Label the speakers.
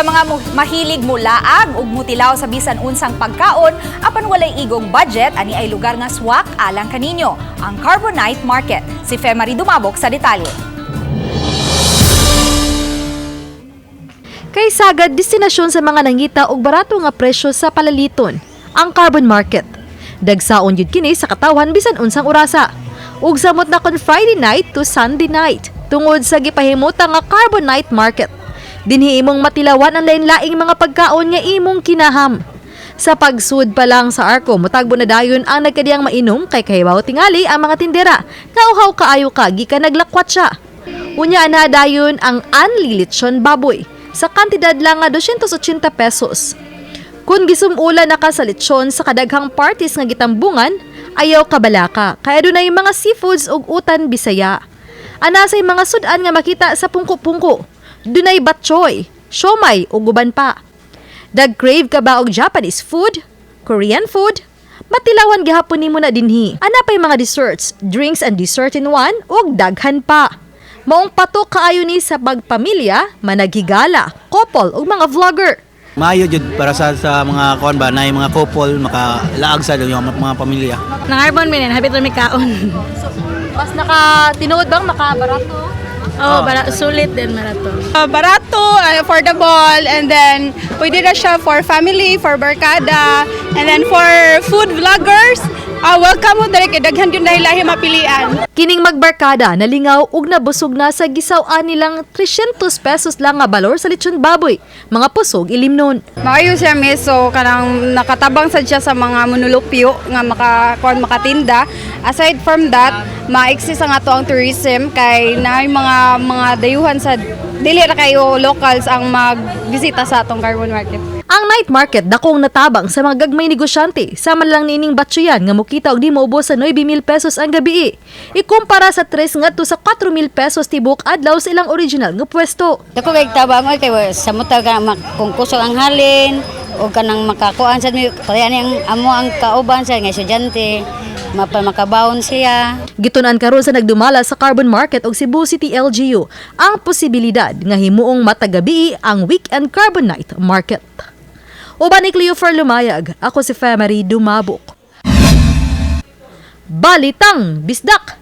Speaker 1: Sa mga mahilig mulaag ug mutilaw sa bisan unsang pagkaon, apan walay igong budget, ani ay lugar nga swak alang kaninyo, ang Carbonite Market. Si Femari Dumabok sa detalye.
Speaker 2: Kay sagad destinasyon sa mga nangita og barato nga presyo sa palaliton, ang Carbon Market. Dagsaon yun kini sa katawan bisan unsang orasa. Ug samot na kon Friday night to Sunday night tungod sa gipahimuta nga Carbonite Market. Dinhi imong matilawan ang lain-laing mga pagkaon nga imong kinaham. Sa pagsud pa lang sa Arco, mutagbo na dayon ang nagkadiyang mainom kay kahibaw tingali ang mga tindera nga uhaw kaayo ka gikan naglakwat siya. Unya na dayon ang unlilitsyon baboy sa kantidad lang nga 280 pesos. Kung gisumula na ka sa litsyon sa kadaghang parties nga gitambungan, ayaw kabalaka, kaya dunay mga seafoods ug utan Bisaya. Anasay mga sudan nga makita sa pungko-pungko, dunay batchoy, siomay ug uban pa. Dag-crave ka ba og Japanese food, Korean food? Matilawan gihapon nimo na dinhi. Anapay mga desserts, drinks and dessert in one ug daghan pa. Maong patok kaayo ni sa pagpamilya, managhigala, couple ug mga vlogger.
Speaker 3: Maayo jud para sa mga kuan ba na mga couple makalaag sa yung mga pamilya.
Speaker 4: Nangarbon minin, habit mi kaon.
Speaker 2: Mas naka-tinuod bang makabarato?
Speaker 4: Oh, sulit din marato.
Speaker 5: Barato, affordable, and then pwede na siya for family, for barkada, and then for food vloggers. Welcome mo dali kay daghan yun dahil lahi mapilian.
Speaker 2: Kining magbarkada nalingaw ug nabusog na sa gisaw-an nilang 300 pesos lang nga balor sa lechon baboy, mga pusog ilimnon.
Speaker 5: Maayo siya meso kanang nakatabang sad siya sa mga monolupyo nga makatinda. Aside from that, ma-exist ang ato ang tourism kay naay mga dayuhan sa dili ra kayo locals ang magbisita sa atong Carbon Market.
Speaker 2: Ang night market dakong natabang sa mga gagmay negosyante, sama lang nining batsuyan nga mukita og di maubos sa 9,000 pesos ang gabi. Ikumpara sa 3 ngadto sa 4,000 pesos tibok adlaw sa ilang original nga pwesto.
Speaker 6: Dako kay tabang oy kay sa muta ka kung kusog ang halin o kanang makakuan sa kaya ang amo ang kauban sa nga estudyante makabaon siya.
Speaker 2: Gitunan karon sa nagdumala sa Carbon Market og Cebu City LGU ang posibilidad nga himuong matagabi ang weekend Carbonite Market. Uban ni Cleofer Lumayag, ako si Femari Dumabok. Balitang Bisdak!